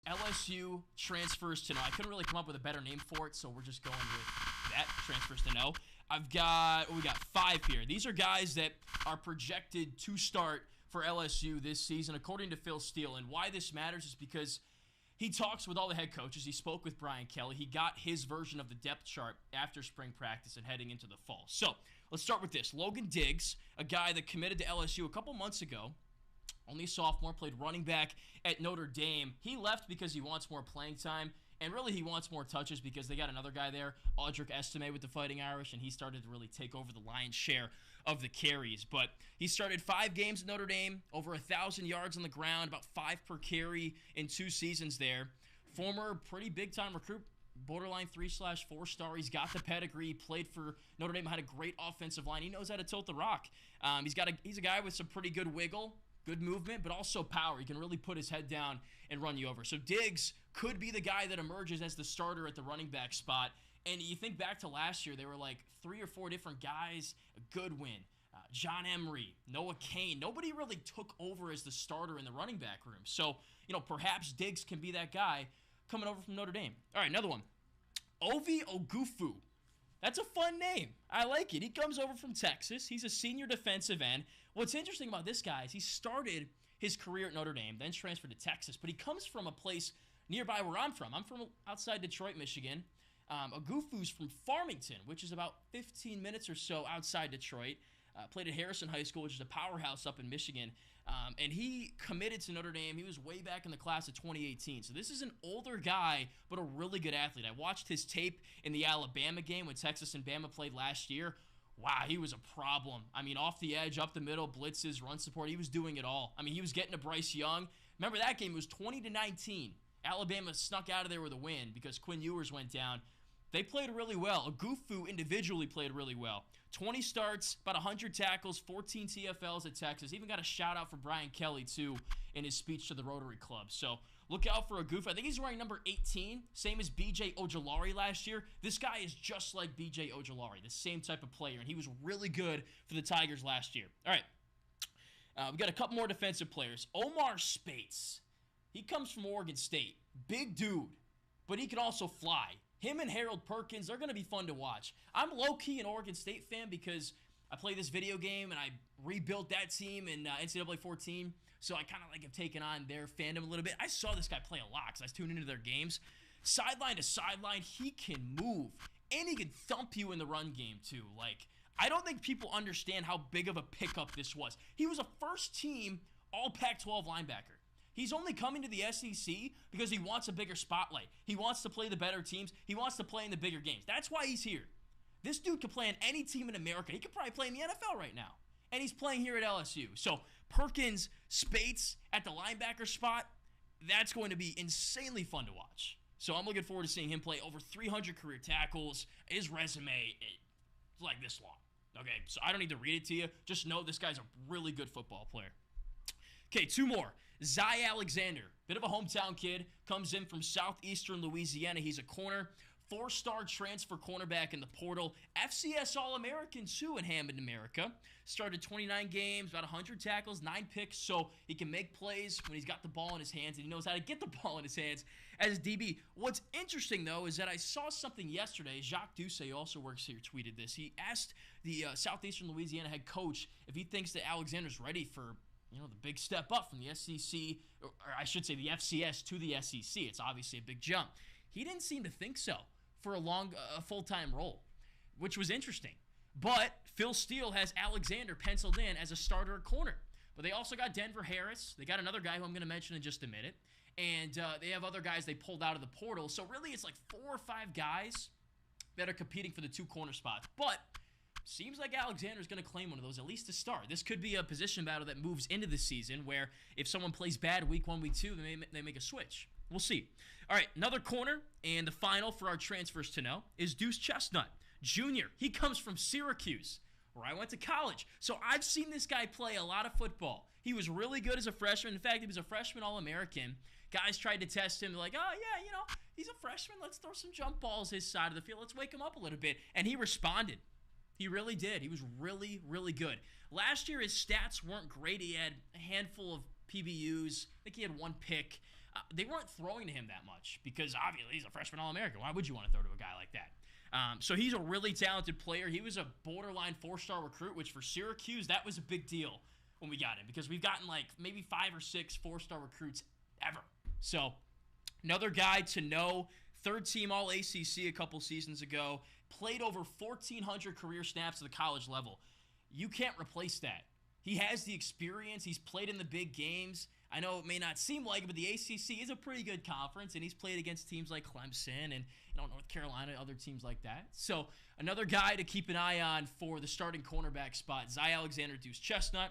LSU transfers to know. I couldn't really come up with a better name for it, so we're just going with that, transfers to know. We got 5 here. These are guys that are projected to start for LSU this season, according to Phil Steele. And why this matters is because he talks with all the head coaches. He spoke with Brian Kelly. He got his version of the depth chart after spring practice and heading into the fall. So let's start with this. Logan Diggs, a guy that committed to LSU a couple months ago, only a sophomore, played running back at Notre Dame. He left because he wants more playing time, and really he wants more touches because they got another guy there, Audric Estime with the Fighting Irish, and he started to really take over the lion's share of the carries. But he started 5 games at Notre Dame, over 1,000 yards on the ground, about 5 per carry in 2 seasons there. Former pretty big-time recruit, borderline 3/4 star. He's got the pedigree. Played for Notre Dame, had a great offensive line. He knows how to tilt the rock. He's a guy with some pretty good wiggle, good movement, but also power. He can really put his head down and run you over. So Diggs could be the guy that emerges as the starter at the running back spot. And you think back to last year, there were like 3 or 4 different guys. Goodwin, John Emery, Noah Cain. Nobody really took over as the starter in the running back room. So, perhaps Diggs can be that guy coming over from Notre Dame. All right, another one. Ovi Ogufu. That's a fun name. I like it. He comes over from Texas. He's a senior defensive end. What's interesting about this guy is he started his career at Notre Dame, then transferred to Texas, but he comes from a place nearby where I'm from. I'm from outside Detroit, Michigan. Ogufu's from Farmington, which is about 15 minutes or so outside Detroit. Played at Harrison High School, which is a powerhouse up in Michigan. And he committed to Notre Dame. He was way back in the class of 2018. So this is an older guy, but a really good athlete. I watched his tape in the Alabama game when Texas and Bama played last year. Wow, he was a problem. I mean, off the edge, up the middle, blitzes, run support. He was doing it all. I mean, he was getting to Bryce Young. Remember that game? It was 20-19. Alabama snuck out of there with a win because Quinn Ewers went down. They played really well. Ogufu individually played really well. 20 starts, about 100 tackles, 14 TFLs at Texas. Even got a shout-out for Brian Kelly, too, in his speech to the Rotary Club. So look out for Ogufu. I think he's wearing number 18, same as B.J. Ojulari last year. This guy is just like B.J. Ojulari, the same type of player, and he was really good for the Tigers last year. All right, we got a couple more defensive players. Omar Spates. He comes from Oregon State. Big dude, but he can also fly. Him and Harold Perkins, they're going to be fun to watch. I'm low-key an Oregon State fan because I play this video game and I rebuilt that team in NCAA 14, so I kind of have taken on their fandom a little bit. I saw this guy play a lot because I was tuning into their games. Sideline to sideline, he can move, and he can thump you in the run game too. I don't think people understand how big of a pickup this was. He was a first-team All-Pac-12 linebacker. He's only coming to the SEC because he wants a bigger spotlight. He wants to play the better teams. He wants to play in the bigger games. That's why he's here. This dude could play on any team in America. He could probably play in the NFL right now. And he's playing here at LSU. So Perkins, Spates at the linebacker spot, that's going to be insanely fun to watch. So I'm looking forward to seeing him play. Over 300 career tackles. His resume is like this long. Okay, so I don't need to read it to you. Just know this guy's a really good football player. Okay, 2 more. Zy Alexander, bit of a hometown kid, comes in from southeastern Louisiana. He's a corner, 4-star transfer cornerback in the portal. FCS All-American, too, in Hammond, America. Started 29 games, about 100 tackles, 9 picks, so he can make plays when he's got the ball in his hands, and he knows how to get the ball in his hands as a DB. What's interesting, though, is that I saw something yesterday. Jacques Doucet also works here, tweeted this. He asked the southeastern Louisiana head coach if he thinks that Alexander's ready for the big step up from the SEC, or I should say the FCS to the SEC. It's obviously a big jump. He didn't seem to think so for a full-time role, which was interesting. But Phil Steele has Alexander penciled in as a starter at corner. But they also got Denver Harris. They got another guy who I'm going to mention in just a minute. And they have other guys they pulled out of the portal. So really it's 4 or 5 guys that are competing for the 2 corner spots. But seems like Alexander's going to claim one of those, at least to start. This could be a position battle that moves into the season where if someone plays bad week 1, week 2, they make a switch. We'll see. All right, another corner, and the final for our transfers to know is Deuce Chestnut, Jr. He comes from Syracuse, where I went to college. So I've seen this guy play a lot of football. He was really good as a freshman. In fact, he was a freshman All-American. Guys tried to test him. They're like, oh, yeah, he's a freshman. Let's throw some jump balls his side of the field. Let's wake him up a little bit. And he responded. He really did. He was really, really good. Last year, his stats weren't great. He had a handful of PBUs. I think he had 1 pick. they weren't throwing to him that much because obviously he's a freshman All-American. Why would you want to throw to a guy like that? So he's a really talented player. He was a borderline 4-star recruit, which for Syracuse, that was a big deal when we got him because we've gotten like maybe 5 or 6 4-star recruits ever. So another guy to know, third-team All-ACC a couple seasons ago, played over 1,400 career snaps at the college level. You can't replace that. He has the experience. He's played in the big games. I know it may not seem like it, but the ACC is a pretty good conference, and he's played against teams like Clemson and North Carolina, other teams like that. So another guy to keep an eye on for the starting cornerback spot, Zy Alexander Deuce Chestnut.